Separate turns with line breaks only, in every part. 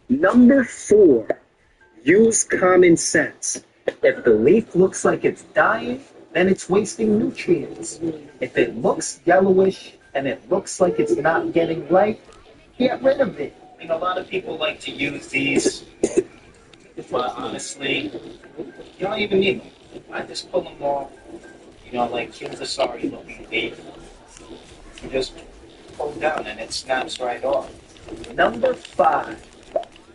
Number 4, use common sense. If the leaf looks like it's dying, then it's wasting nutrients. If it looks yellowish and it looks like it's not getting light, get rid of it.
I mean, a lot of people like to use these, but honestly, you don't even need them. I just pull them off. Like here's a sorry looking leaf. You just pull down and it snaps right off.
Number 5,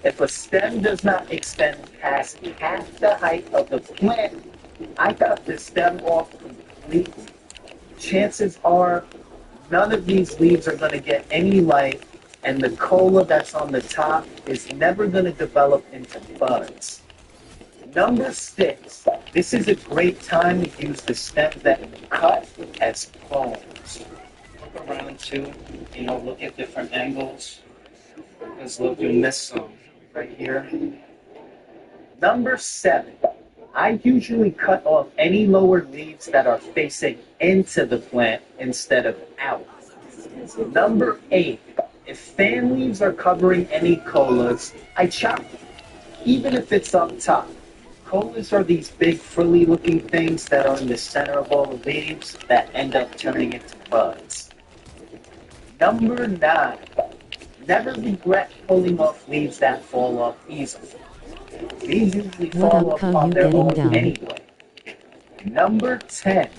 if a stem does not extend past half the height of the plant, I cut the stem off completely. Chances are none of these leaves are going to get any light, and the cola that's on the top is never going to develop into buds. Number 6, this is a great time to use the stems that you cut as prongs.
Look around too, look at different angles. Because look, you'll miss some right here.
Number 7, I usually cut off any lower leaves that are facing into the plant instead of out. Number 8, if fan leaves are covering any colas, I chop them, even if it's up top. Colas are these big frilly looking things that are in the center of all the leaves that end up turning into buds. Number 9, never regret pulling off leaves that fall off easily. These usually fall off on their own anyway. Number 10,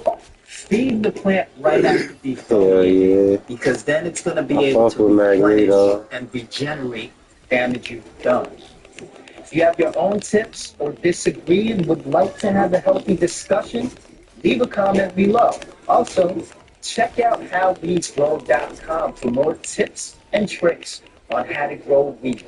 feed the plant right after defoliating, because then it's going to be able to replenish and regenerate damage you've done. If you have your own tips or disagree and would like to have a healthy discussion, leave a comment below. Also, check out howweedsgrow.com for more tips and tricks on how to grow wheat.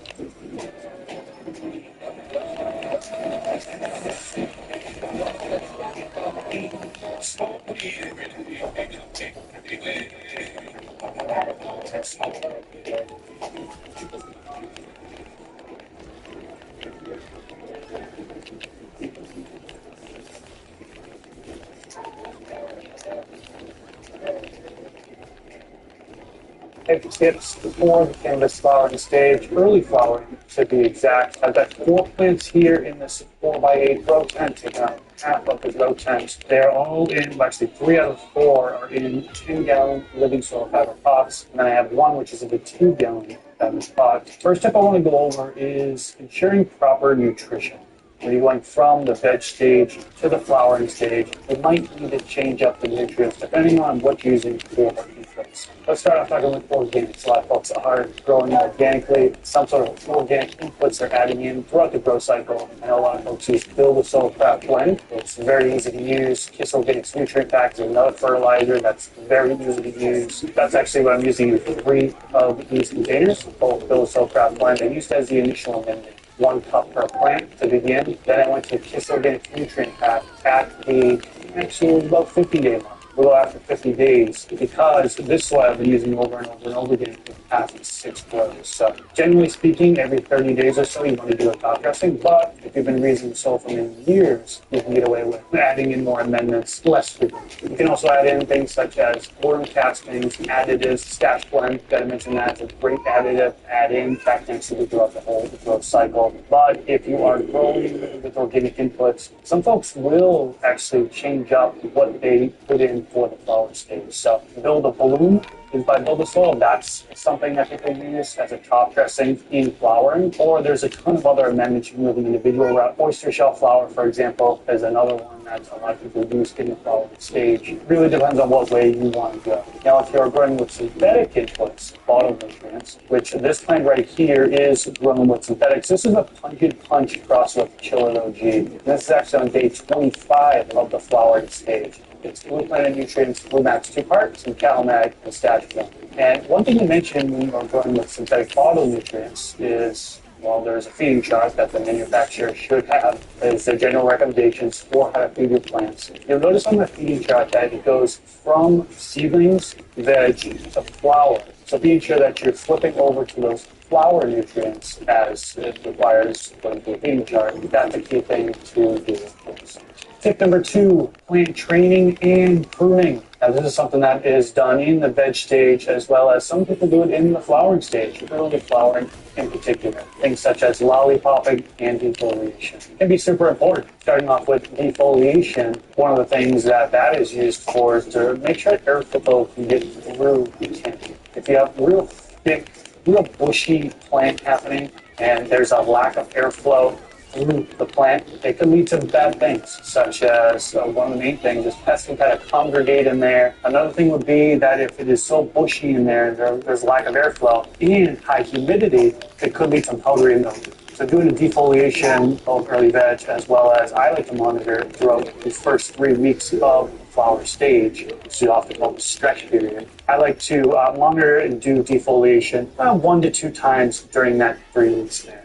Tips for the cannabis flowering stage, early flowering to be exact. I've got 4 plants here in this 4x8 row tent, taking out half of the row tent. They're all in, actually 3 out of 4 are in 10-gallon living soil fiber pots, and then I have 1 which is in the 2-gallon fiber pot. First tip I want to go over is ensuring proper nutrition. When you're going from the veg stage to the flowering stage, you might need to change up the nutrients depending on what you're using for inputs. Let's start off talking with organics. A lot of folks are growing organically. Some sort of organic inputs they're adding in throughout the grow cycle. I know a lot of folks use Build a Soil Prep Blend. It's very easy to use. Kiss Organics Nutrient Pack is another fertilizer that's very easy to use. That's actually what I'm using in 3 of these containers, both Build a Soil Prep Blend. I used as the initial amendment. 1 cup per plant to begin. Then I went to Kiss Organic Nutrient Pack at the actually about 50-day mark, a little after 50 days, because this soil I've been using over and over and over again for the past 6 grows. So generally speaking, every 30 days or so you want to do a top dressing, but if you've been raising soil for many years, you can get away with adding in more amendments less frequently. You can also add in things such as worm castings, additives, stash blend. Gotta mention that it's a great additive add in that can see throughout the whole growth cycle. But if you are growing with organic inputs, some folks will actually change up what they put in for the flower stage. So Build a Bloom is by Build a Soil. That's something that people use as a top dressing in flowering. Or there's a ton of other amendments you can move in the individual route. Oyster shell flower, for example, is another one that a lot of people use in the flowering stage. It really depends on what way you want to go. Now, if you're growing with synthetic inputs, phytonutrients, which this plant right here is grown with synthetics. This is a pungent punch cross with Killer OG. This is actually on day 25 of the flowering stage. It's Blue Planet Nutrients, Blue Max 2 parts, and CalMag and Stash Blend. And one thing to mention when you are growing with synthetic phytonutrients is, well, there's a feeding chart that the manufacturer should have as their general recommendations for how to feed your plants. You'll notice on the feeding chart that it goes from seedlings, veg, to flower. So being sure that you're flipping over to those flower nutrients as it requires according to the feeding chart. That's a key thing to do. Tip number 2, plant training and pruning. Now, this is something that is done in the veg stage as well as some people do it in the flowering stage, early flowering. in particular. Things such as lollipopping and defoliation can be super important. Starting off with defoliation, one of the things that is used for is to make sure airflow can get through the canopy. If you have real thick, real bushy plant happening and there's a lack of airflow through the plant, it could lead to bad things, such as one of the main things is pests can kind of congregate in there. Another thing would be that if it is so bushy in there's lack of airflow and high humidity, it could lead to powdery mildew. So doing a defoliation of early veg, as well as I like to monitor throughout the first 3 weeks of the flower stage, which is often called the stretch period. I like to monitor and do defoliation 1 to 2 times during that 3 weeks there.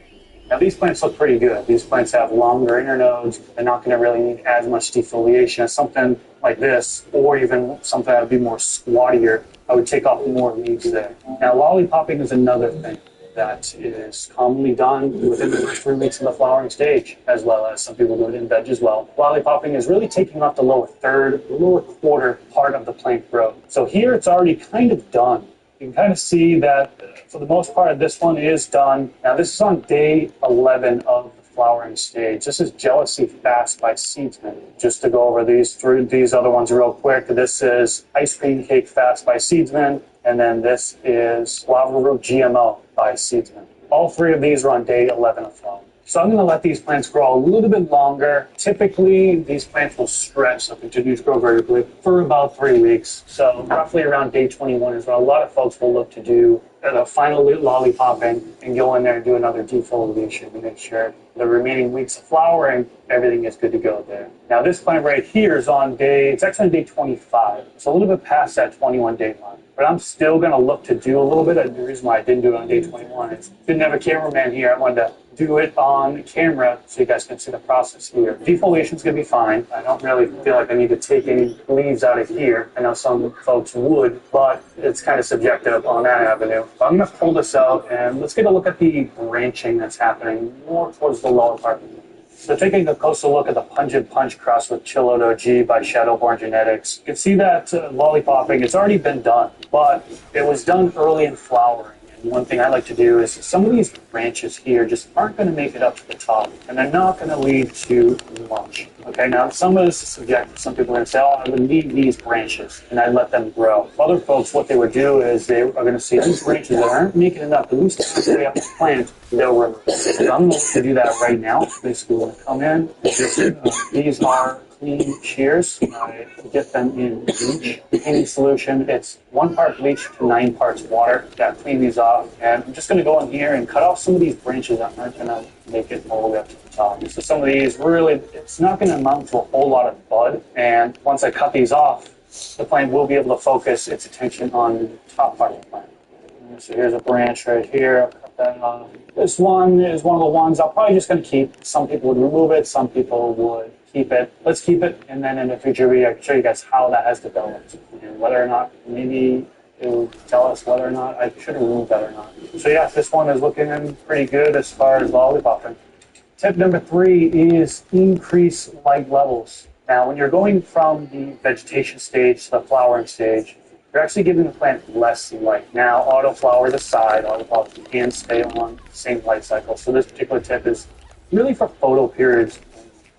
Now these plants look pretty good. These plants have longer internodes. They're not going to really need as much defoliation as something like this, or even something that would be more squattier. I would take off more leaves there. Now lollipopping is another thing that is commonly done within the first 3 weeks of the flowering stage, as well as some people do it in veg as well. Lollipopping is really taking off the lower third, lower quarter part of the plant growth. So here it's already kind of done. You can kind of see that for the most part, this one is done. Now this is on day 11 of the flowering stage. This is Jealousy Fast by Seedsman. Just to go over these other ones real quick, this is Ice Cream Cake Fast by Seedsman, and then this is Lava Root GMO by Seedsman. All 3 of these are on day 11 of flowering. So I'm going to let these plants grow a little bit longer. Typically, these plants will stretch, so continue to grow vertically for about 3 weeks. So roughly around day 21 is when a lot of folks will look to do the final lollipopping and go in there and do another defoliation to make sure the remaining weeks of flowering, everything is good to go there. Now this plant right here is it's actually on day 25. It's a little bit past that 21-day line. But I'm still going to look to do a little bit. And the reason why I didn't do it on day 21 is didn't have a cameraman here. I wanted to do it on camera so you guys can see the process here. Defoliation is going to be fine. I don't really feel like I need to take any leaves out of here. I know some folks would, but it's kind of subjective on that avenue. But I'm going to pull this out and let's get a look at the branching that's happening more towards the lower part. So taking a closer look at the Pungent Punch cross with Chilled OG by Shadowborn Genetics, you can see that lollipopping, it's already been done, but it was done early in flowering. And one thing I like to do is some of these branches here just aren't going to make it up to the top, and they're not going to lead to much. Okay, now some of this is subjective. Some people are going to say, oh, I would leave these branches, and I let them grow. Other folks, what they would do is they are going to see these branches that aren't making enough to lose the way up the plant, they'll remove it. So I'm going to do that right now. Basically, we're going to come in, these are clean shears. I get them in bleach. Cleaning solution, it's 1 part bleach to 9 parts water. Got to clean these off. And I'm just going to go in here and cut off some of these branches that aren't going to make it all the way up to the top. So some of these really, it's not going to amount to a whole lot of bud. And once I cut these off, the plant will be able to focus its attention on the top part of the plant. So here's a branch right here. Cut that off. This one is one of the ones I'm probably just going to keep. Some people would remove it. Some people would keep it. Let's keep it, and then in the future video, I can show you guys how that has developed and whether or not maybe it will tell us whether or not I should remove that or not. So yeah, this one is looking pretty good as far as lollipopping. Tip number 3 is increase light levels. Now, when you're going from the vegetation stage to the flowering stage, you're actually giving the plant less light. Now, autoflower aside, autoflower can stay on the same light cycle. So this particular tip is really for photo periods.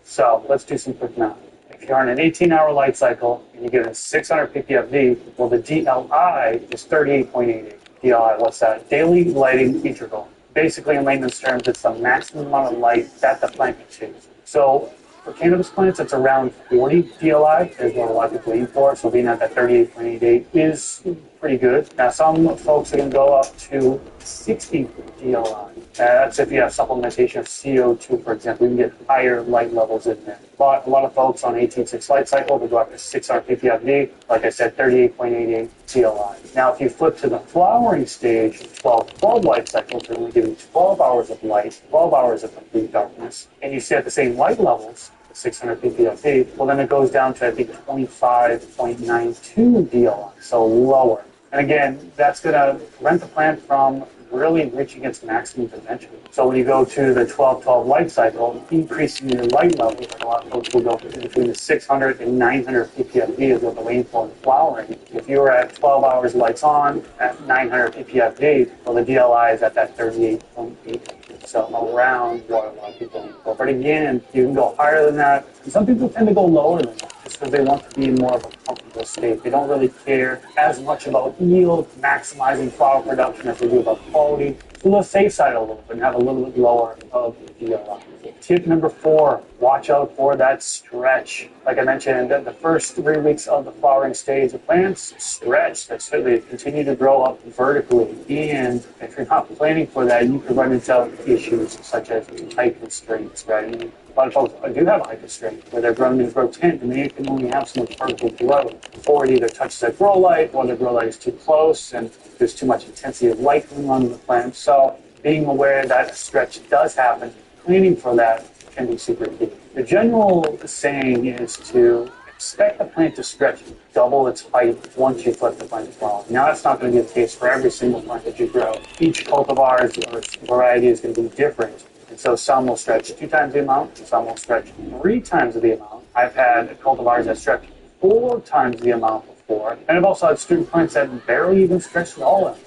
So let's do some quick math. If you're on an 18-hour light cycle and you get a 600 ppfd, well, the DLI is 38.88. DLI, what's that? Daily lighting interval. Basically, in layman's terms, it's the maximum amount of light that the plant can choose. So for cannabis plants, it's around 40 DLI is what a lot of people aim for. So being at that 38.88 is pretty good. Now, some folks are going to go up to 60 DLI. That's if you have supplementation of CO2, for example. You can get higher light levels in there. But a lot of folks on 18.6 light cycle, they go up to 600 ppfd. Like I said, 38.88 DLI. Now, if you flip to the flowering stage, 12 light cycles, they're only giving 12 hours of light, 12 hours of complete darkness, and you stay at the same light levels, 600 ppfd, well, then it goes down to, I think, 25.92 DLI, so lower. And again, that's going to prevent the plant from really reaching its maximum potential. So when you go to the 12-12 light cycle, increasing your light levels, like a lot of folks will go between the 600 and 900 ppfd is what the rainfall is flowering. If you were at 12 hours lights on at 900 ppfd, well, the DLI is at that 38.8. So around what a lot of people go. But again, you can go higher than that. And some people tend to go lower than that just because they want to be in more of a comfortable state. They don't really care as much about yield, maximizing flower production as they do about quality. So the safe side a little bit and have a little bit lower of the DLI. Tip number 4, watch out for that stretch. Like I mentioned, the first 3 weeks of the flowering stage, the plants stretch. That's so they continue to grow up vertically. And if you're not planning for that, you could run into issues such as height constraints, right? A lot of folks do have a height constraint where they're growing in grow tent and they can only have so much vertical growth before it either touches that grow light or the grow light is too close and there's too much intensity of light coming on the plant. So being aware that a stretch does happen, planning for that can be super key. The general saying is to expect the plant to stretch double its height once you flip the plant to flower. Now that's not going to be the case for every single plant that you grow. Each cultivar's or variety is going to be different. And so some will stretch 2 times the amount, some will stretch 3 times the amount. I've had cultivars that stretch 4 times the amount before. And I've also had student plants that barely even stretched at all.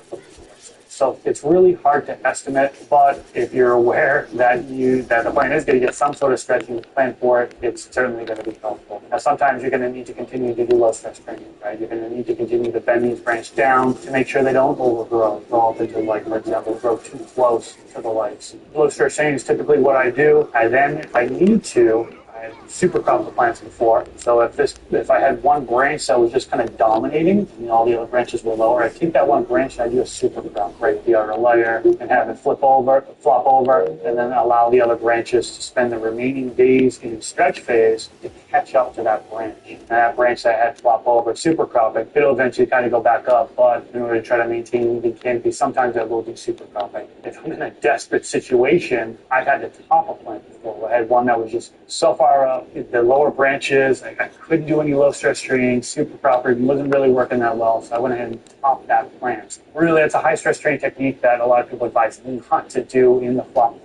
So it's really hard to estimate, but if you're aware that the plant is going to get some sort of stretching to plan for it, it's certainly going to be helpful. Now, sometimes you're going to need to continue to do low stress training, right? You're going to need to continue to bend these branches down to make sure they don't overgrow, go up into light, for example, grow too close to the lights. Low stress training is typically what I do. I then, if I need to, super crop the plants before. So if I had one branch that was just kind of dominating and all the other branches were lower, I'd take that one branch and I'd do a super crop, break the outer layer and have it flop over, and then allow the other branches to spend the remaining days in stretch phase to catch up to that branch. And that branch that I had flop over, super cropping, it'll eventually kind of go back up, but in order to try to maintain the canopy, sometimes I will do super cropping. If I'm in a desperate situation, I've had to top a plant before. I had one that was just so far up, the lower branches, I couldn't do any low stress training, super cropping wasn't really working that well, so I went ahead and topped that plant. Really, it's a high stress training technique that a lot of people advise not to do in the flop.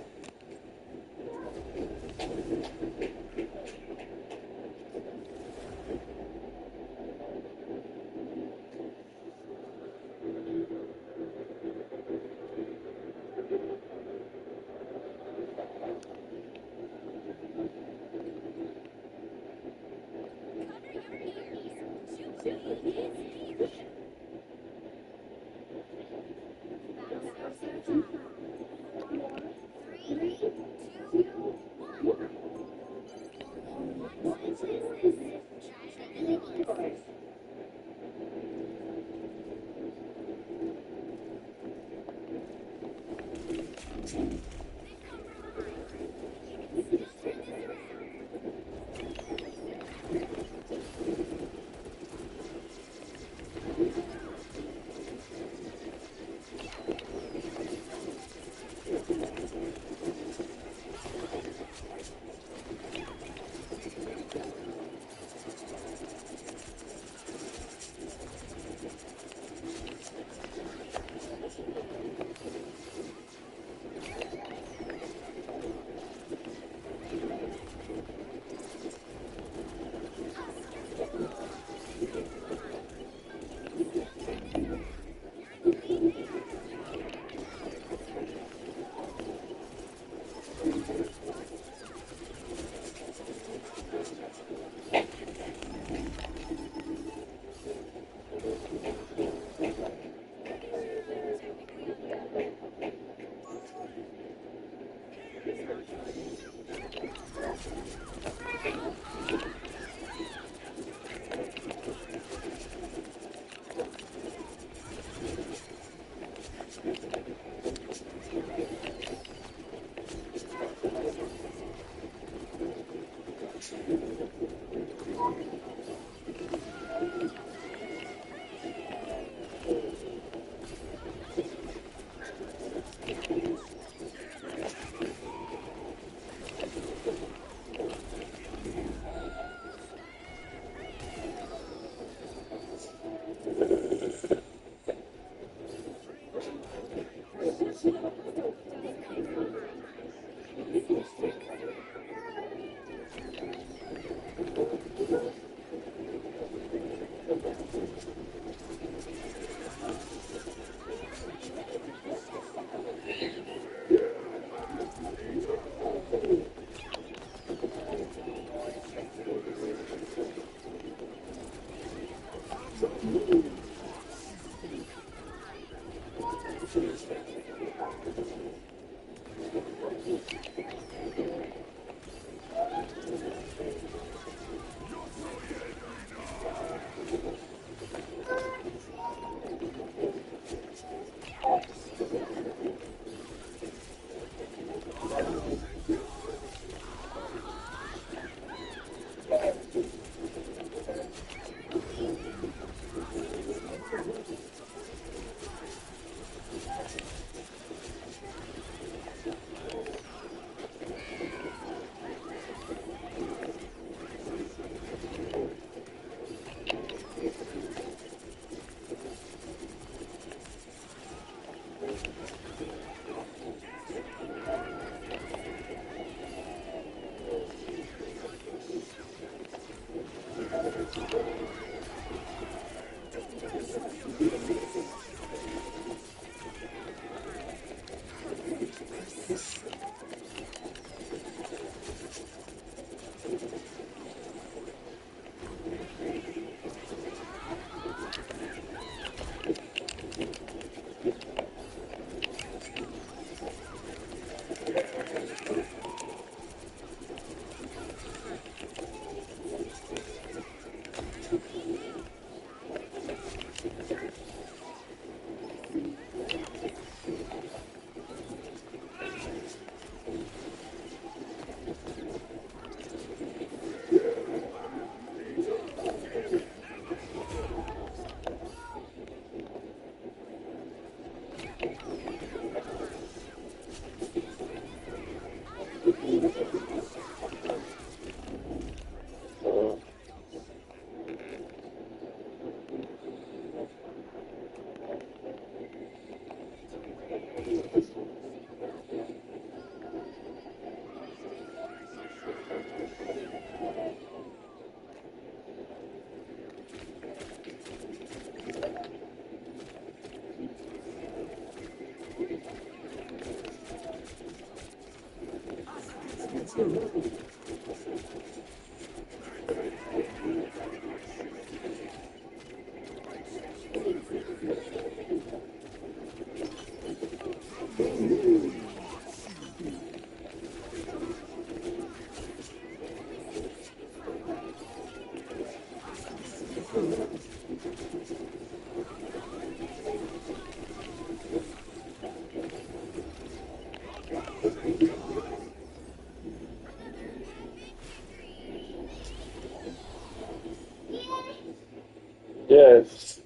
Yes.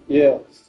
Yes.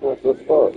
What's the fuck?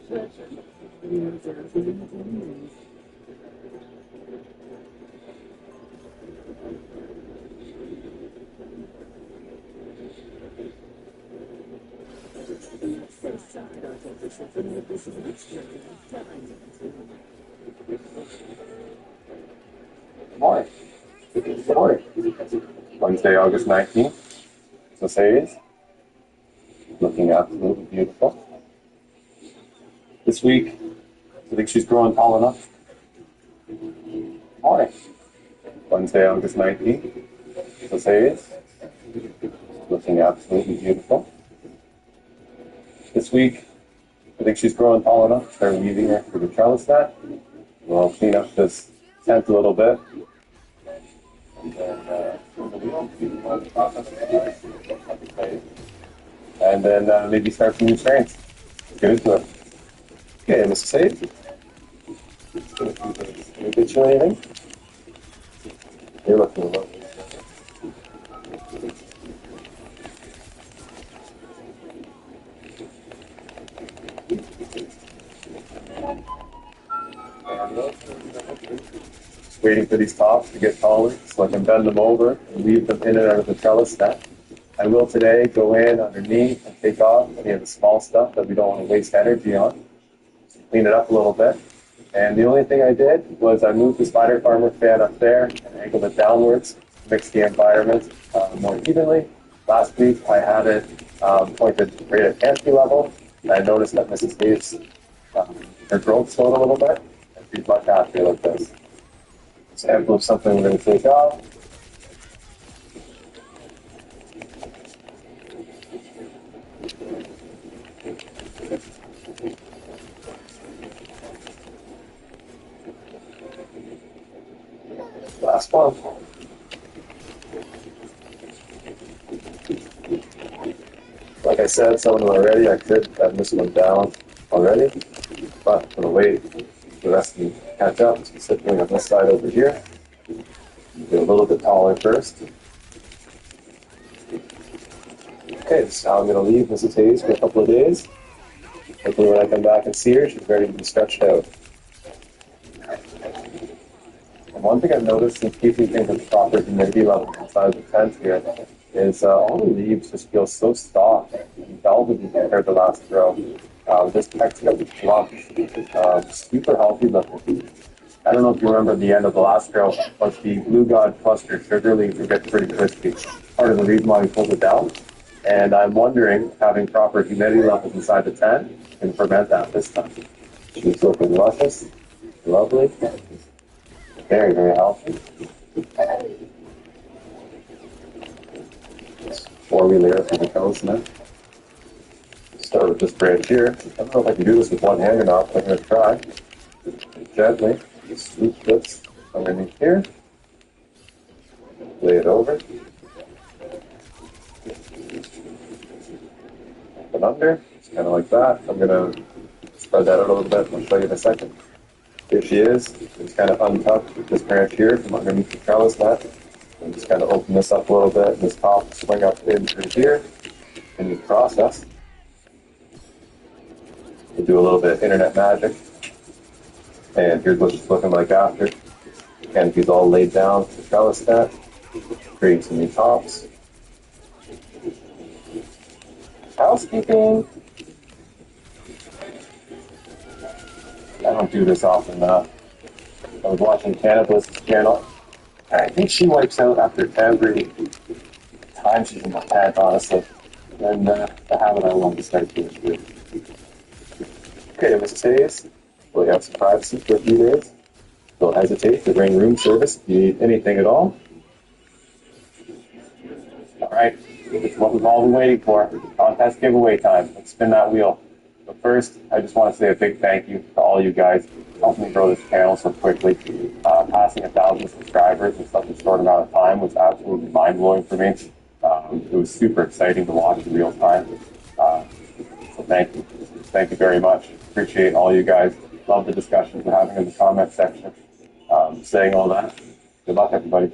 Morning. Good morning. Wednesday, August 19th. So Sadie's looking absolutely beautiful. This week, I think she's growing tall enough. Morning. Wednesday, August 19th. So Sadie's looking absolutely beautiful. This week, I think she's growing tall enough to start weaving her for the trellis net. We'll clean up this tent a little bit. And then maybe start some new strains. Get into it. Okay, Mrs. Sage. Can we get you anything? You're looking lovely. Just waiting for these tops to get taller so I can bend them over and weave them in and out of the trellis net. I will today go in underneath and take off any of the small stuff that we don't want to waste energy on. So clean it up a little bit. And the only thing I did was I moved the spider farmer fan up there and angled it downwards to mix the environment more evenly. Last week I had it pointed right at canopy level. And I noticed that Mrs. Dave's her growth slowed a little bit, and she's much happier like this. Example of something we're going to take off. Last one. Like I said, some of them already, I could have this one down already, but I'm going to wait for the rest of them to catch up, specifically on this side over here. Get a little bit taller first. Okay, so now I'm going to leave Mrs. Hayes for a couple of days. Hopefully when I come back and see her, she's ready to be stretched out. And one thing I've noticed in keeping things at the proper humidity level inside the tent here is all the leaves just feel so soft and velvety compared to last row. This texture of the fluff, super healthy looking. I don't know if you remember the end of the last row, but the Blue God cluster sugar leaves are getting pretty crispy. Part of the reason why we pulled it down. And I'm wondering, having proper humidity levels inside the tent can prevent that this time. She's looking luscious, lovely, very, very healthy. 4-wheel layer for the toast now. Start with this branch here. I don't know if I can do this with one hand or not, but I'm going to try. Gently, just swoop this underneath here. Lay it over. And under, just kind of like that. I'm going to spread that out a little bit. I'll show you in a second. Here she is. Just kind of untucked with this branch here from underneath the trellis net. And just kind of open this up a little bit. And this top swing up in through here in this process. We'll do a little bit of internet magic. And here's what she's looking like after. Canopy's all laid down to the trellis net. Creating some new tops. Housekeeping. I don't do this often enough. I was watching Cannibalist's channel, and I think she wipes out after every time she's in the tent, honestly. And the habit I want to start doing too. Okay, Mrs. Hayes, we'll have some privacy for a few days. Don't hesitate to ring room service if you need anything at all. All right, it's what we've all been waiting for. Contest giveaway time. Let's spin that wheel. But first, I just want to say a big thank you to all you guys helping me grow this channel so quickly. Passing 1,000 subscribers in such a short amount of time was absolutely mind-blowing for me. It was super exciting to watch in real time. So thank you. Thank you very much. Appreciate all you guys. Love the discussions we're having in the comment section. Saying all that, good luck, everybody.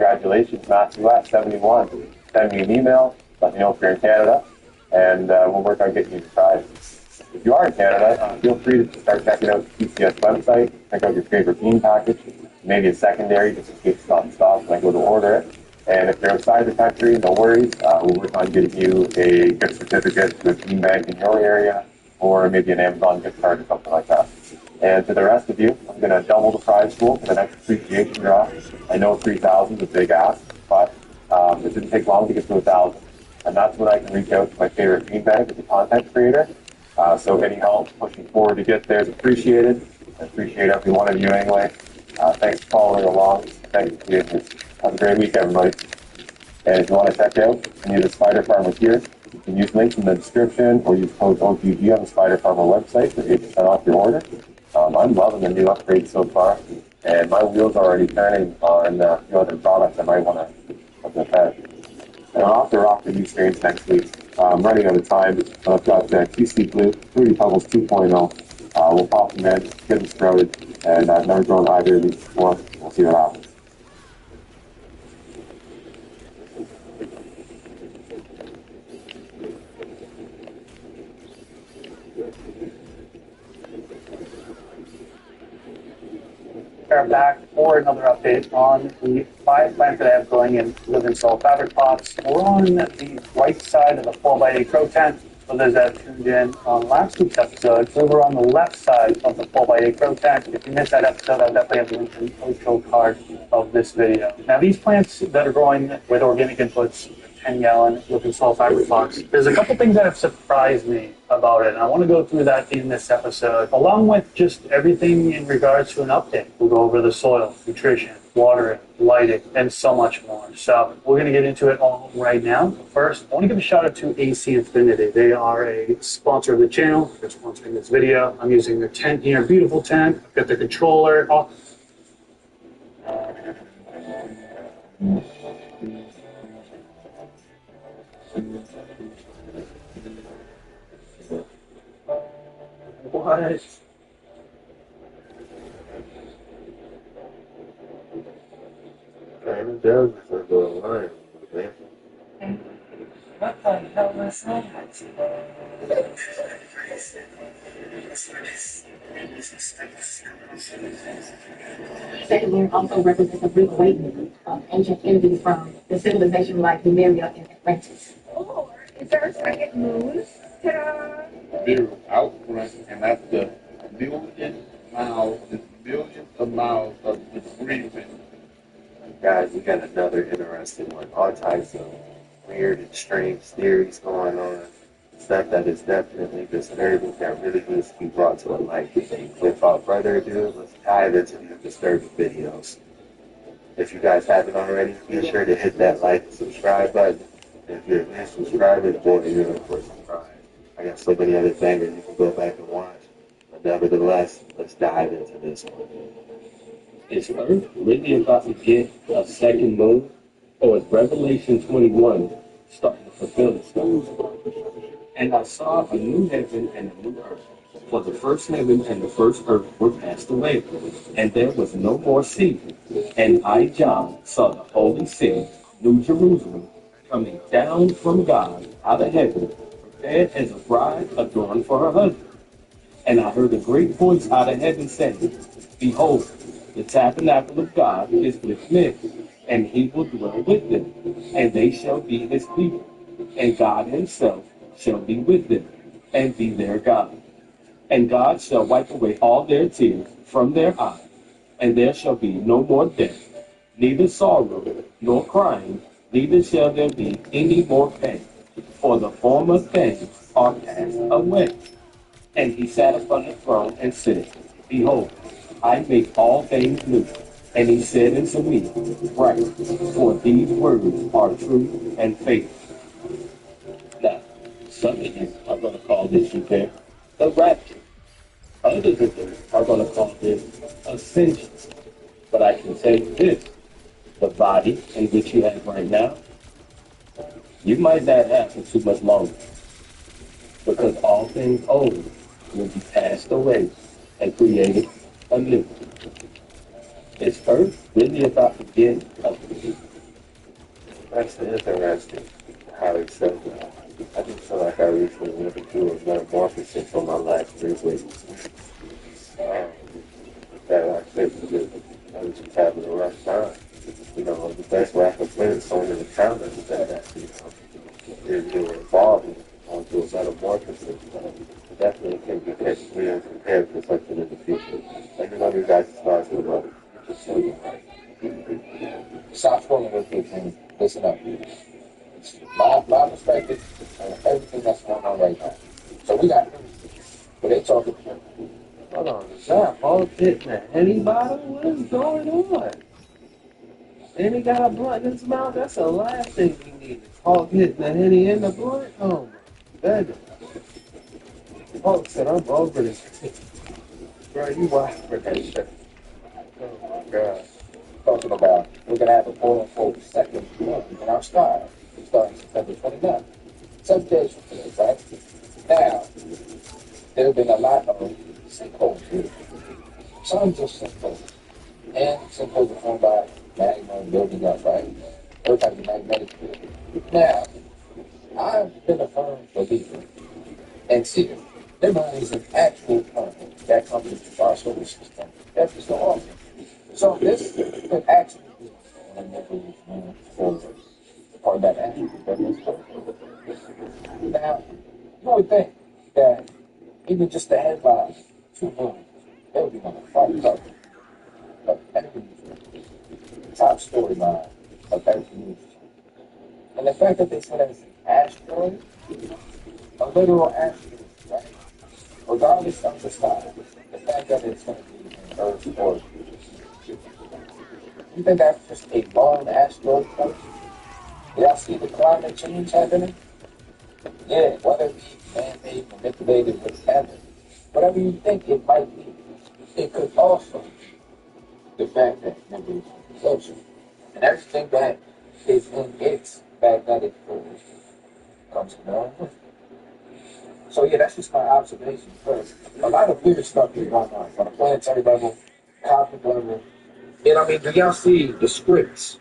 congratulations, Matthew at 71. Send me an email, let me know if you're in Canada, and we'll work on getting you the prize. If you are in Canada, feel free to start checking out the PCS website, check out your favorite bean package, maybe a secondary just in case it's not in stock when I go to order it. And if you're outside the country, no worries. We'll work on getting you a gift certificate to a bean bank in your area, or maybe an Amazon gift card or something like that. And to the rest of you, I'm going to double the prize pool for the next appreciation draw. I know 3,000 is a big ask, but it didn't take long to get to 1,000. And that's when I can reach out to my favorite beanbag as a content creator. So any help pushing forward to get there is appreciated. I appreciate every one of you anyway. Thanks for following along. Thanks for being here. Have a great week, everybody. And if you want to check out any of the Spider Farmer gear, you can use links in the description or use code OGG on the Spider Farmer website for 8% off your order. I'm loving the new upgrades so far, and my wheels are already turning on a few other products I might want to look at. And I'll have to rock the new strains next week. I'm running out of time. I've got QC Blue, Fruity Pebbles 2.0. We'll pop them in, get them sprouted, and I've never grown either of these before. We'll see what happens.
We're back for another update on the 5 plants that I have going in live and soul fabric pots. We're on the right side of the 4x8 grow tent. For those that tuned in on last week's episode, we were on the left side of the 4x8 grow tent. If you missed that episode, I'll definitely have the link in the intro card of this video. Now, these plants that are growing with organic inputs, 10-gallon live and soul fabric pots, there's a couple things that have surprised me about it, and I want to go through that in this episode, along with just everything in regards to an update. We'll go over the soil, nutrition, watering, lighting, and so much more. So we're going to get into it all right now. First, I want to give a shout out to AC Infinity. They are a sponsor of the channel. They're sponsoring this video. I'm using their tent here, beautiful tent. I've got the controller. What?
I'm down for the line, man.
What the hell was that?
Secondary also represents a reawakening of ancient entities from the civilization like Lemuria and Atlantis.
Or is there a second moon? Ta-da!
Mirror out front, and that's the millions of miles of disagreement.
Guys, we got another interesting one. All types of weird and strange theories going on. Stuff that is definitely disturbing that really needs to be brought to a light. Without further ado, let's dive into the disturbing videos. If you guys haven't already, be sure to hit that like and subscribe button. If you're a new subscriber, boy, you're in for a surprise. I got so many other bangers you can go back and watch. But nevertheless, let's dive into this one.
Is Earth really about to get a second moon? Or is Revelation 21 starting to fulfill itself? And I saw a new heaven and a new earth. For the first heaven and the first earth were passed away, and there was no more sea. And I, John, saw the holy city, New Jerusalem, coming down from God out of heaven, prepared as a bride adorned for her husband. And I heard a great voice out of heaven saying, Behold, the tabernacle of God is with men, and he will dwell with them, and they shall be his people, and God himself shall be with them, and be their God. And God shall wipe away all their tears from their eyes, and there shall be no more death, neither sorrow, nor crying, neither shall there be any more pain, for the former things are passed away. And he sat upon the throne and said, Behold, I make all things new. And he said unto me, Write, for these words are true and faithful. Now, some of you are going to call this event the rapture. Others of you are going to call this ascension. But I can tell you this, the body in which you have right now, you might not have for too much longer. Because all things old will be passed away and created anew. Is Earth really about to get a
That's interesting how he said that. I just feel like I recently went through a metamorphosis for my last 3 weeks. That I couldn't do. I was just having a rough time. You know, the best way I could put it, someone in the counter said that, you know, you're evolving onto a metamorphosis. Definitely can be being prepared for something in the future. Like, one of you guys starts with a
Stop scrolling with people and listen up. My perspective on everything that's going on right now. So we got but they talking.
hold on, is that Hulk hitting a Henny bottle? What is going on? And he got a blunt in his mouth. That's the last thing we need. Hulk hitting the Henny in the blunt? Oh my goodness. Hulk said, I'm over this. Bro, you wild for that shit. Oh my God.
Talking about we're gonna have a quote unquote second moon in our sky starting September 29th. 7 days from today, right? Now, there have been a lot of sinkholes here. Some just sinkholes. And sinkholes are formed by magma building up, right? Those type of magnetic field. Now, I've been a firm believer and seer. There is an actual planet that comes into our solar system every so often. So this could actually be an evolution for that actual purpose. Now, you would think that even just the headline, 2 moons, they would be on the front cover of every top storyline of every news. And the fact that they said it's an asteroid, a literal asteroid, right? Regardless of the size, the fact that it's going to be in Earth's orbit. You think that's just a lone asteroid place? Y'all see the climate change happening? Yeah, whether it be man-made, manipulated, whatever you think it might be, it could also be the fact that members are closer. And everything that is in its magnetic field comes along with it. So yeah, that's just my observation first. A lot of weird stuff is going on the planetary level, cosmic level. And I mean, do y'all see the scripts?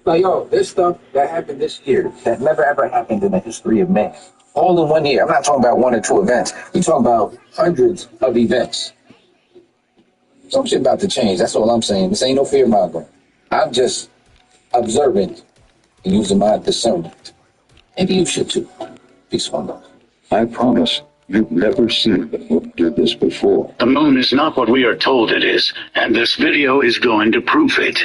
Like, yo, there's stuff that happened this year that never ever happened in the history of man. All in one year. I'm not talking about 1 or 2 events. We talking about hundreds of events. Some shit about to change. That's all I'm saying. This ain't no fear mongering. I'm just observant and using my discernment. Maybe you should too. Peace one love.
I promise you've never seen the moon do this before.
The moon is not what we are told it is, and this video is going to prove it.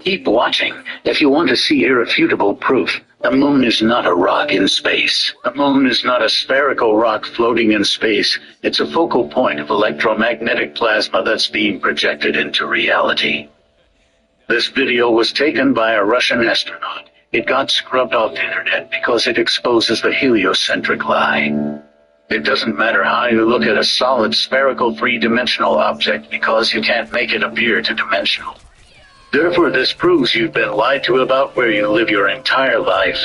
Keep watching if you want to see irrefutable proof. The moon is not a rock in space. The moon is not a spherical rock floating in space. It's a focal point of electromagnetic plasma that's being projected into reality. This video was taken by a Russian astronaut. It got scrubbed off the internet because it exposes the heliocentric lie. It doesn't matter how you look at a solid spherical three-dimensional object because you can't make it appear two-dimensional. Therefore, this proves you've been lied to about where you live your entire life.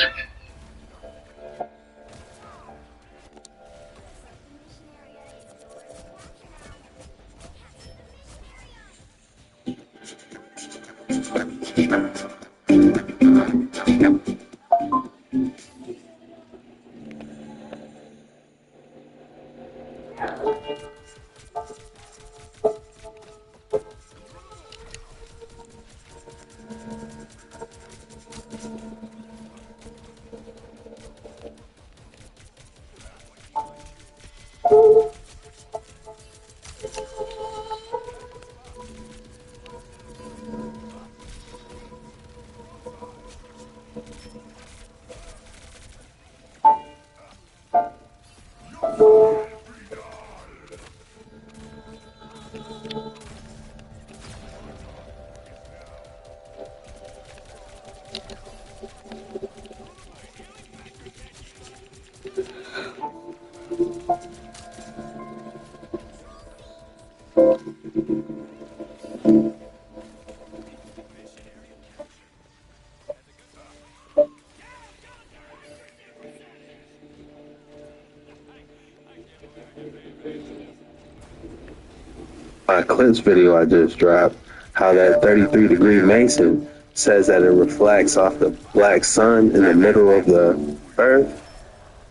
My Clips video I just dropped, how that 33-degree Mason
says that it reflects off the black sun in the middle of the earth,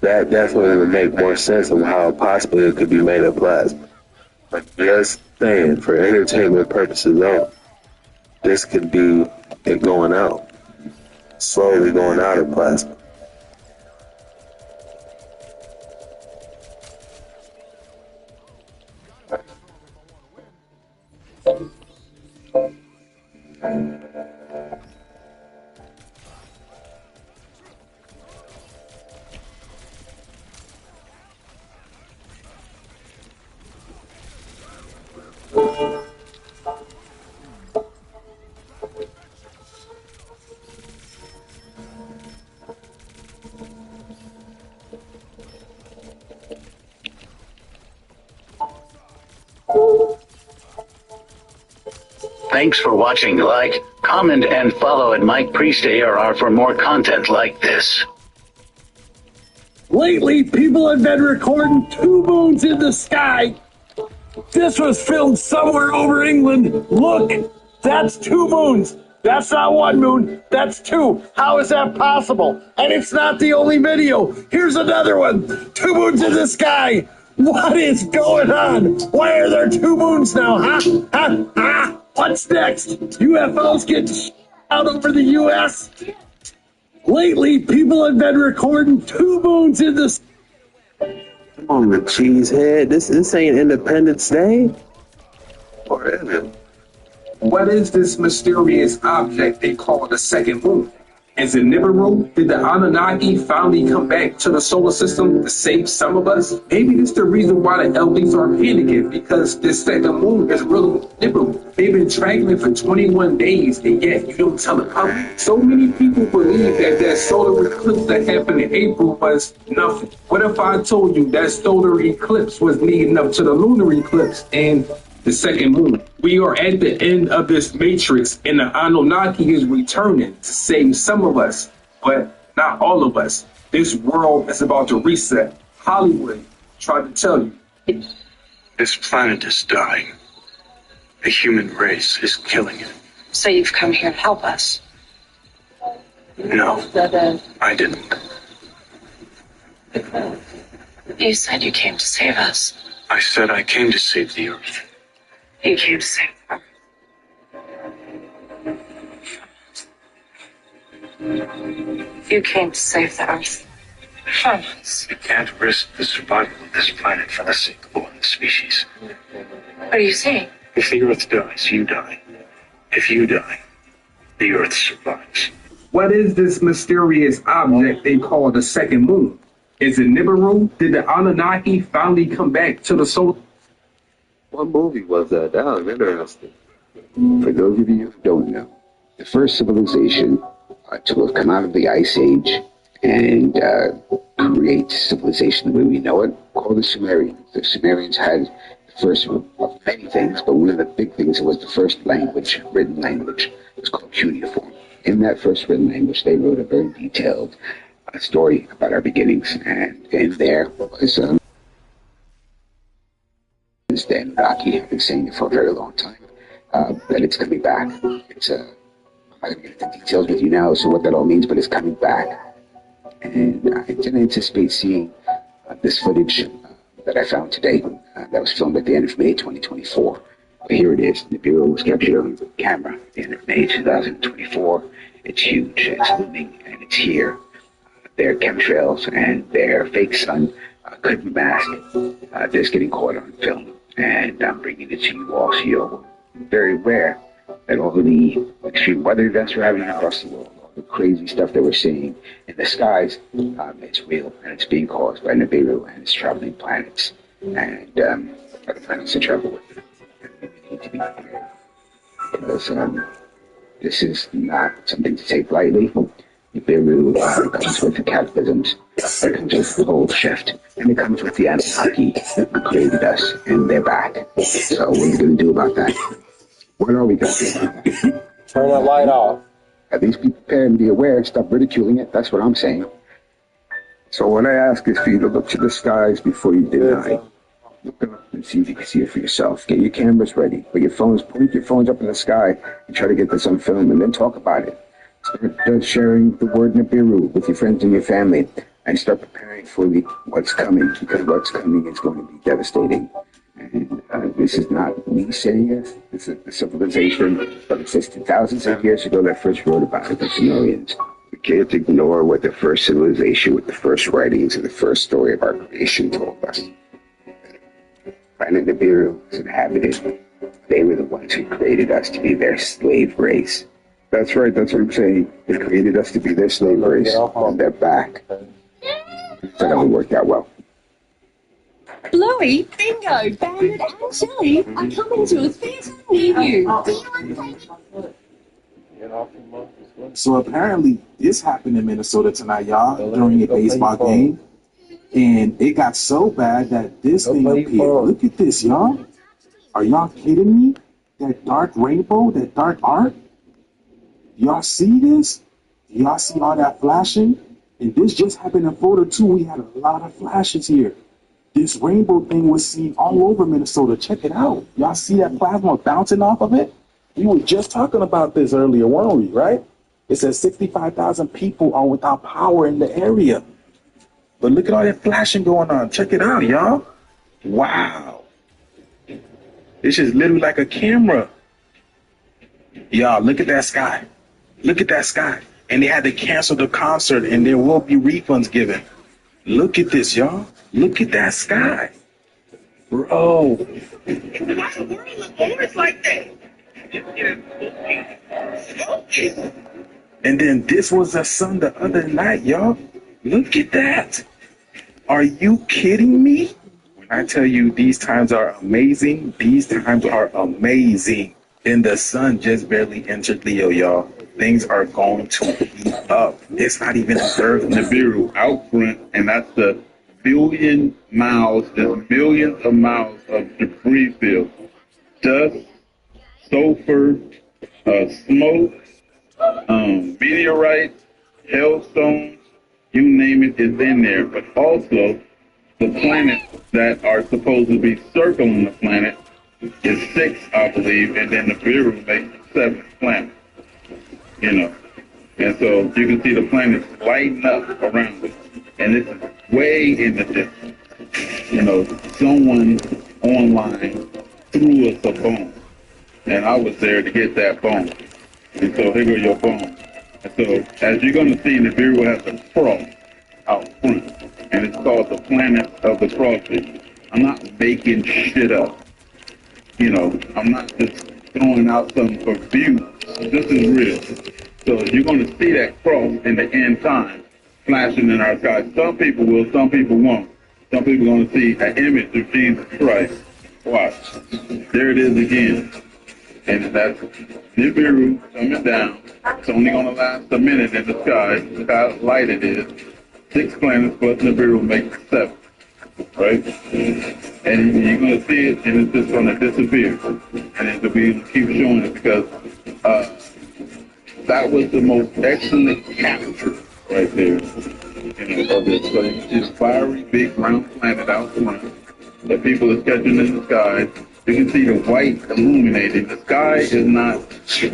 that definitely would make more sense of how possibly it could be made of plasma. But just saying, for entertainment purposes only, this could be it going out, slowly going out of plasma.
Thanks for watching. Like, comment, and follow at Mike Priest ARR for more content like this.
Lately, people have been recording two moons in the sky. This was filmed somewhere over England. Look, that's two moons. That's not one moon, that's two. How is that possible? And it's not the only video. Here's another one. Two moons in the sky. What is going on? Why are there two moons now, huh? What's next? UFOs get out over the U.S.? Lately, people have been recording two moons in the sky.
Come on, the cheesehead. This ain't Independence Day? Or is it?
What is this mysterious object they call the second moon? Is it Nibiru? Did the Anunnaki finally come back to the solar system to save some of us? Maybe this is the reason why the LDs are panicking, because this second moon is really Nibiru. They've been tracking it for 21 days, and yet you don't tell the public. So many people believe that solar eclipse that happened in April was nothing. What if I told you that solar eclipse was leading up to the lunar eclipse and the second moon? We are at the end of this matrix, and the Anunnaki is returning to save some of us, but not all of us. This world is about to reset. Hollywood tried to tell you.
This planet is dying. The human race is killing it.
So you've come here to help us?
No, I didn't.
You said you came to save us.
I said I came to save the Earth.
You came to save them. You came to save the Earth from us.
You can't risk the survival of this planet for the sake of one species.
What are you saying?
If the Earth dies, you die. If you die, the Earth survives.
What is this mysterious object they call the second moon? Is it Nibiru? Did the Anunnaki finally come back to the solar?
What movie was that? That was interesting.
For those of you who don't know, the first civilization to have come out of the Ice Age and create civilization the way we know it, called the Sumerians. The Sumerians had the first of many things, but one of the big things was the first language, written language. It was called cuneiform. In that first written language, they wrote a very detailed story about our beginnings, and in there was the Anunnaki. I've been saying it for a very long time, that it's coming back. It's I'm not going to get into details with you now, so what that all means, but it's coming back. And I didn't anticipate seeing this footage that I found today, that was filmed at the end of May 2024. But here it is. The Bureau was captured on camera at the end of May 2024. It's huge, it's looming, and it's here. Their chemtrails and their fake sun couldn't mask this getting caught on film. And I'm bringing it to you all, so you're very aware that all of the extreme weather events we're having across the world, all the crazy stuff that we're seeing in the skies, it's real, and it's being caused by Nibiru and its traveling planets, and other planets to travel with. And we need to be prepared, because this is not something to take lightly. Nibiru comes with the cataclysms, it comes with the whole shift, and it comes with the Anunnaki who created us, and they're back. So what are you going to do about that? What are we going to do about that?
Turn that light off.
At least be prepared and be aware and stop ridiculing it. That's what I'm saying. So what I ask is for you to look to the skies before you deny.
Look it up and see if you can see it for yourself. Get your cameras ready. Point your phones up in the sky and try to get this on film and then talk about it. Start sharing the word Nibiru with your friends and your family and start preparing for what's coming, because what's coming is going to be devastating. And this is not me saying it. This is the civilization that existed thousands of years ago that first wrote about it, the Sumerians. We can't ignore what the first civilization, with the first writings and the first story of our creation told us. Planet Nibiru was inhabited. They were the ones who created us to be their slave race. That's right, that's what I'm saying. They created us to be their slave race, and they're back. That hasn't worked out well.
Bluey, Bingo, Bandit, and Shelly are coming to a theatre near you. Do you want to
So apparently this happened in Minnesota tonight, y'all, during a baseball game. And it got so bad that this thing appeared. Look at this, y'all. Are y'all kidding me? That dark rainbow, that dark art? Y'all see this? Y'all see all that flashing? And this just happened in Florida too. We had a lot of flashes here. This rainbow thing was seen all over Minnesota. Check it out. Y'all see that plasma bouncing off of it? We were just talking about this earlier, weren't we, right? It says 65,000 people are without power in the area. But look at all that flashing going on. Check it out, y'all. Wow. This is literally like a camera. Y'all, look at that sky. Look at that sky. And they had to cancel the concert, and there will be refunds given. Look at this, y'all. Look at that sky. Bro. Why the world look always like that? And then this was the sun the other night, y'all. Look at that. Are you kidding me? When I tell you these times are amazing, these times are amazing. And the sun just barely entered Leo, y'all. Things are going to be up. It's not even a Earth.
Nibiru out front, and that's the billion miles, there's millions of miles of debris field. Dust, sulfur, smoke, meteorites, hailstones, you name it, is in there. But also, the planets that are supposed to be circling the planet is 6, I believe, and then Nibiru makes the 7th planet. You know, and so you can see the planets lighting up around it, and it's way in the distance. You know, someone online threw us a bone, and I was there to get that bone. And so here go your bone. And so as you're going to see, Nibiru has a cross out front, and it's called the planet of the crosses. I'm not making shit up. You know, I'm not just throwing out something for views. This is real. So you're going to see that cross in the end time flashing in our sky. Some people will, some people won't. Some people are going to see an image of Jesus Christ. Watch. There it is again. And that's Nibiru coming down. It's only going to last a minute in the sky. Look how light it is. 6 planets plus Nibiru makes 7. Right? And you're going to see it, and it's just going to disappear. And it'll be keep showing it because that was the most excellent capture right there. You know, of this. So you can see the fiery big round planet out front that people are catching in the sky. You can see the white illuminating. The sky is not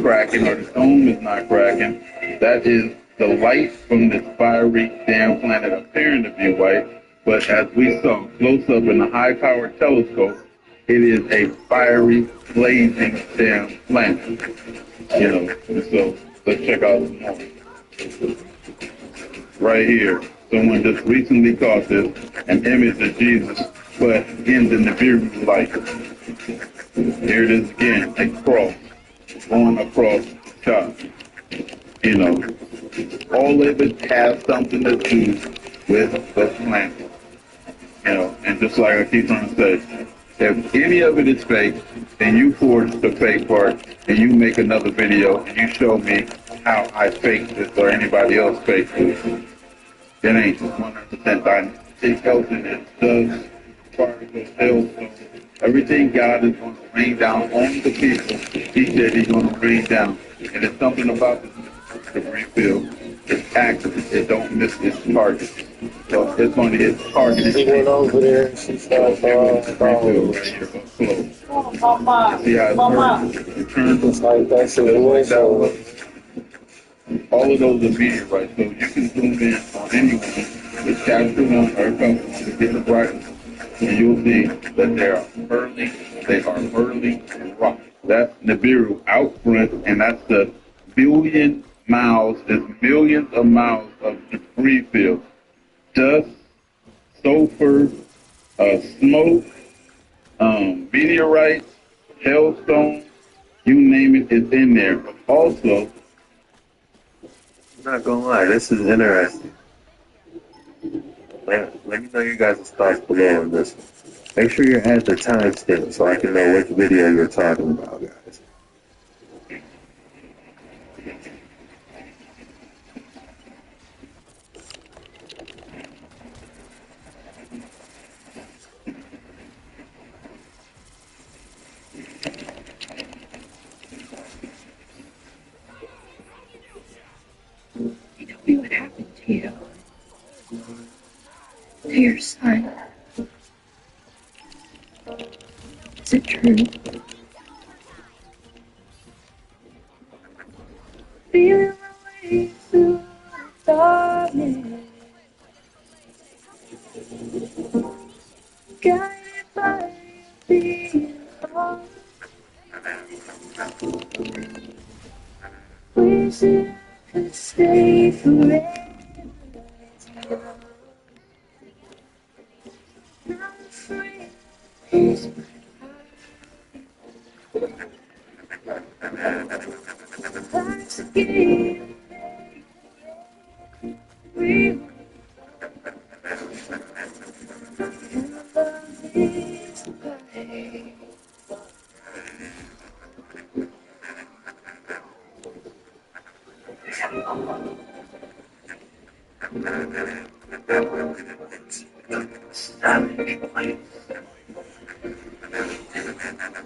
cracking, or the dome is not cracking. That is the light from this fiery damn planet appearing to be white. But as we saw close up in the high-powered telescope, it is a fiery, blazing damn planet. You know, so let's check out some more. Right here, someone just recently caught this, an image of Jesus, but in the Nibiru light. Here it is again, a cross, going across the top. You know, all of it has something to do with the planet. You know, and just like I keep trying to say, if any of it is fake, then you forge the fake part, and you make another video, and you show me how I faked this or anybody else faked this. It ain't 100% dynamic. Else in it does, particles, hailstones, everything God is going to rain down on the people. He said He's going to rain down, and it's something about this debris field. It's active. It don't miss its target. So it's going to hit targeted.
She went over there and she started throwing
Refill right here up close. See how it turns?
just like that shit
Like
was.
that. All of those are meteorites, so you can zoom in on anyone, just capture one or a couple to get the brightness, and you'll see that they are hurling rock. That's Nibiru out front, and that's the billion miles, is millions of miles of debris field. Dust, sulfur, smoke, meteorites, hailstones, you name it, it's in there. But also,
I'm not gonna lie, this is interesting. Let me know your guys' thoughts below on this one. Make sure you add the timestamp so I can know which video you're talking about, guys.
Tell me what happened to you. To your son. Is it true? Feeling my way through the darkness. Guided by being heart. Wish that I could stay forever. Not afraid. It's life's a game. We love is a play.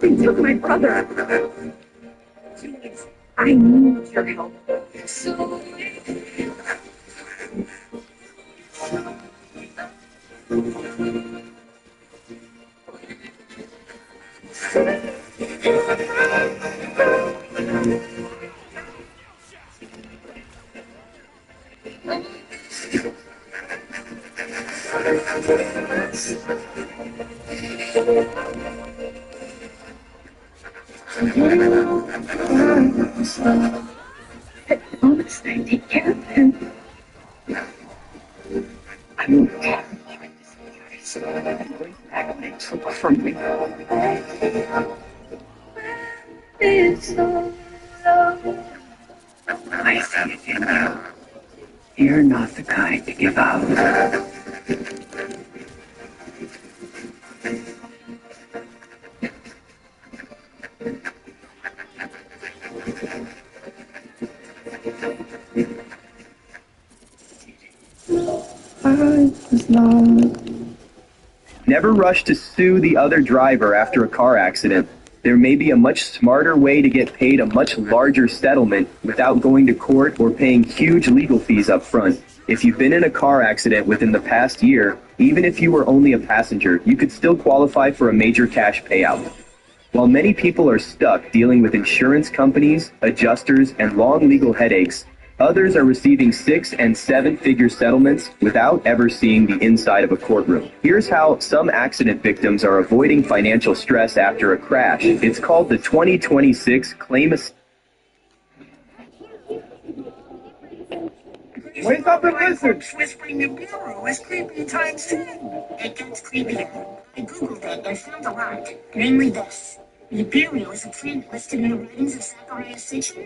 They took my brother. Please, I need your help. So I promise I take care of him. I won't have him like this, guys. I'm going back my trouble from me. It's so low. I see it in you. You're not the kind to give up.
Never rush to sue the other driver after a car accident. There may be a much smarter way to get paid a much larger settlement without going to court or paying huge legal fees up front. If you've been in a car accident within the past year, even if you were only a passenger, you could still qualify for a major cash payout. While many people are stuck dealing with insurance companies, adjusters, and long legal headaches, others are receiving 6- and 7-figure settlements without ever seeing the inside of a courtroom. Here's how some accident victims are avoiding financial stress after a crash. It's called the 2026 Claim
Wake up and listen! Whispering Nibiru is creepy times 10. It gets creepier. I googled it and found a lot. Namely this. Nibiru is a planet listed in the writings of Zachariah Sitchin,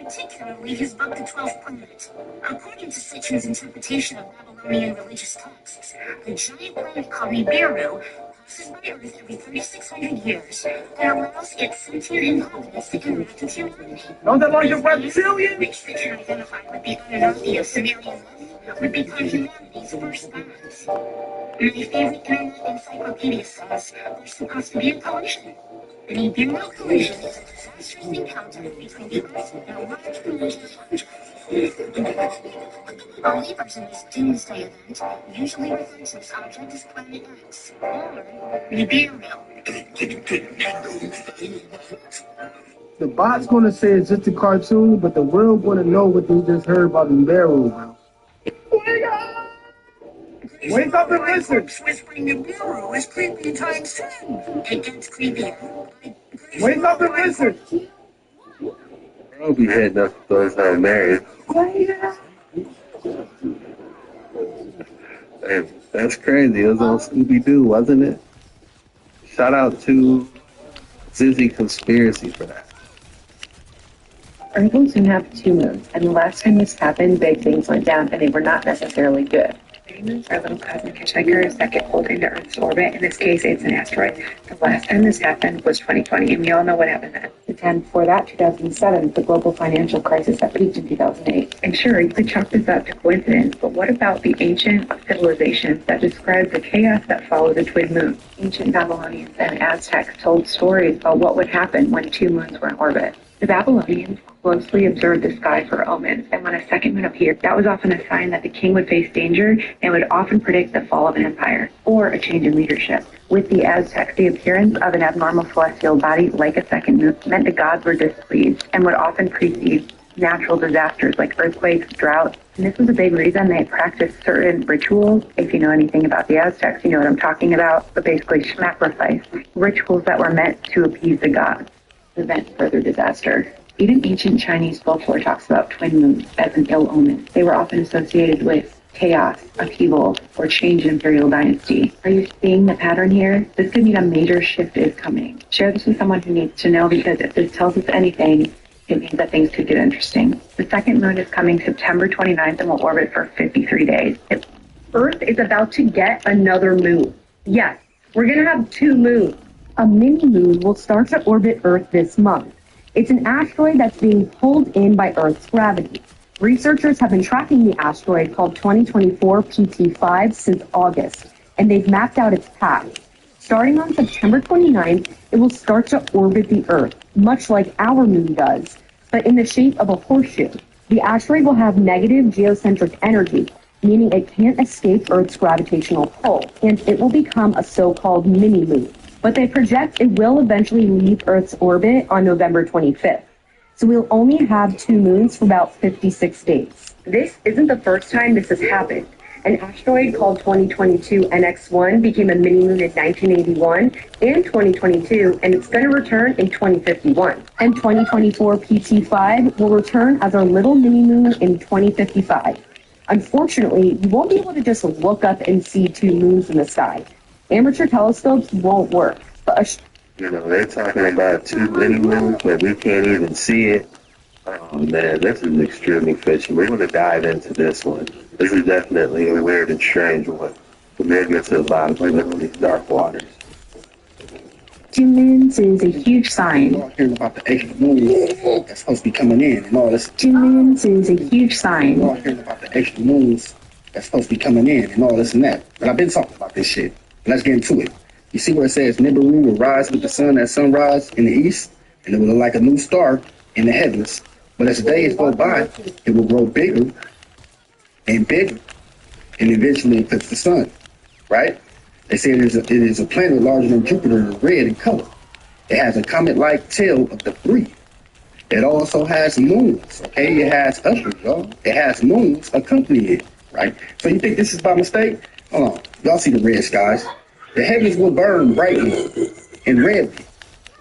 particularly his book The 12th Planet. According to Sitchin's interpretation of Babylonian religious texts, a giant planet called Nibiru passes by Earth every 3,600 years and allows its sentient inhabitants to interact with humanity.
No te voy a reptilian!
Which Sitchin identified with the Anunnaki of Sumerian myth would become humanity's first gods. My favorite internet encyclopedia says there's supposed to be a collision. The Nibiru collision is a disastrous encounter between the Earth and a large collision object. Only version is Doomsday Event, usually refers to this object as Planet X, or Nibiru.
The bot's gonna say it's just a cartoon, but the world wanna know what they just heard about the Nibiru, bro.
Wake up and listen! Whispering Nibiru is creepy times 10. It gets creepier.
Wake up and listen!
I'll be hitting up those that are married. Hey, that's crazy. It was on Scooby-Doo, wasn't it? Shout out to Zizzy Conspiracy for that.
Earth will soon have 2 moons, and the last time this happened, big things went down, and they were not necessarily good. Moons are little cosmic hitchhikers that get pulled into Earth's orbit. In this case, it's an asteroid. The last time this happened was 2020, and we all know what happened then. The time before that, 2007, the global financial crisis that peaked in 2008. And sure, you could chalk this up to coincidence, but what about the ancient civilizations that describe the chaos that followed the twin moons? Ancient Babylonians and Aztecs told stories about what would happen when 2 moons were in orbit. The Babylonians closely observed the sky for omens, and when a second moon appeared, that was often a sign that the king would face danger and would often predict the fall of an empire or a change in leadership. With the Aztecs, the appearance of an abnormal celestial body like a second moon meant the gods were displeased and would often precede natural disasters like earthquakes, droughts. And this was a big reason they practiced certain rituals. If you know anything about the Aztecs, you know what I'm talking about, but basically sacrifice, rituals that were meant to appease the gods. Prevent further disaster. Even ancient Chinese folklore talks about twin moons as an ill omen. They were often associated with chaos, upheaval, or change in imperial dynasty. Are you seeing the pattern here? This could mean a major shift is coming. Share this with someone who needs to know, because if this tells us anything, it means that things could get interesting. The second moon is coming September 29th and will orbit for 53 days. Earth is about to get another moon. Yes, we're going to have 2 moons. A mini moon will start to orbit Earth this month. It's an asteroid that's being pulled in by Earth's gravity. Researchers have been tracking the asteroid called 2024 PT5 since August, and they've mapped out its path. Starting on September 29th, it will start to orbit the Earth, much like our moon does, but in the shape of a horseshoe. The asteroid will have negative geocentric energy, meaning it can't escape Earth's gravitational pull, and it will become a so-called mini-moon. But they project it will eventually leave Earth's orbit on November 25th. So we'll only have 2 moons for about 56 days. This isn't the first time this has happened. An asteroid called 2022 NX1 became a mini-moon in 1981 and 2022, and it's going to return in 2051. And 2024 PT5 will return as our little mini-moon in 2055. Unfortunately, you won't be able to just look up and see 2 moons in the sky. Amateur telescopes won't work.
You know, they're talking about 2 mini moons, but we can't even see it. Oh man, this is extremely fishy. We're going to dive into this one. This is definitely a weird and strange one. We're going to get to the bottom of these dark waters.
2 moons is a huge sign.
We're hearing about the extra moons that's supposed to be coming in and all this.
2 moons is a huge sign.
We're hearing about the extra moons that's supposed to be coming in and all this and that. But I've been talking about this shit. Let's get into it. You see where it says Nibiru will rise with the sun at sunrise in the east, and it will look like a new star in the heavens. But as the days go by, it will grow bigger and bigger, and eventually eclipse the sun, right? They say it is a planet larger than Jupiter, red in color. It has a comet-like tail of debris. It also has moons, okay? It has others, y'all. It has moons accompanying it, right? So you think this is by mistake? Hold on. Y'all see the red skies. The heavens will burn brightly and redly.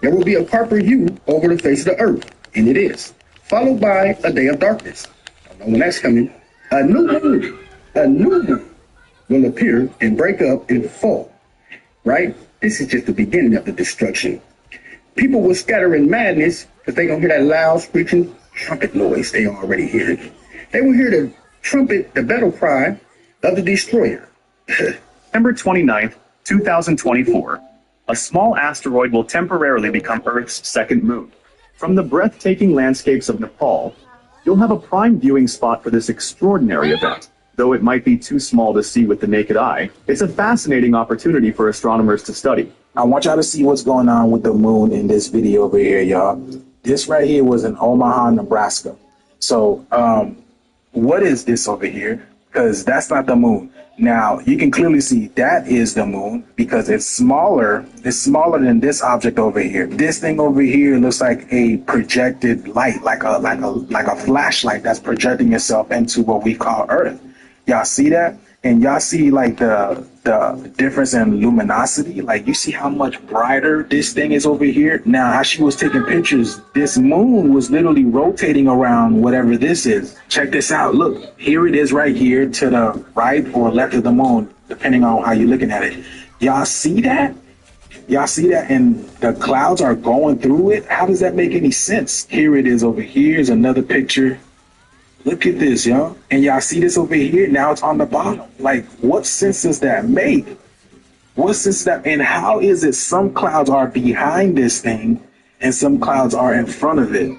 There will be a purple hue over the face of the earth, and it is, followed by a day of darkness. I don't know when that's coming. A new moon will appear and break up and fall, right? This is just the beginning of the destruction. People will scatter in madness because they're going to hear that loud, screeching trumpet noise they already hear. They will hear the trumpet, the battle cry of the destroyer.
September 29th, 2024, a small asteroid will temporarily become Earth's second moon. From the breathtaking landscapes of Nepal, you'll have a prime viewing spot for this extraordinary event. Though it might be too small to see with the naked eye, it's a fascinating opportunity for astronomers to study.
I want y'all to see what's going on with the moon in this video over here, y'all. This right here was in Omaha, Nebraska. So, what is this over here? because that's not the moon. Now you can clearly see that is the moon because it's smaller. It's smaller than this object over here. This thing over here looks like a projected light, like a flashlight that's projecting itself into what we call Earth. Y'all see that? And y'all see like the difference in luminosity. Like you see how much brighter this thing is over here. Now, as she was taking pictures, this moon was literally rotating around whatever this is. Check this out. Look, here it is right here to the right or left of the moon, depending on how you're looking at it. Y'all see that? Y'all see that? And the clouds are going through it. How does that make any sense? Here it is over here. Here's another picture. Look at this, y'all. And y'all see this over here? Now it's on the bottom. Like, what sense does that make? What sense is that? And how is it some clouds are behind this thing and some clouds are in front of it?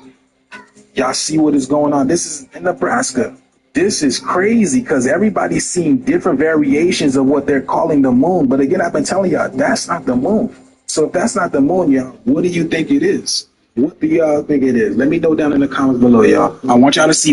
Y'all see what is going on? This is in Nebraska. This is crazy because everybody's seeing different variations of what they're calling the moon. But again, I've been telling y'all, that's not the moon. So if that's not the moon, y'all, what do you think it is? What do y'all think it is? Let me know down in the comments below, y'all. I want y'all to see what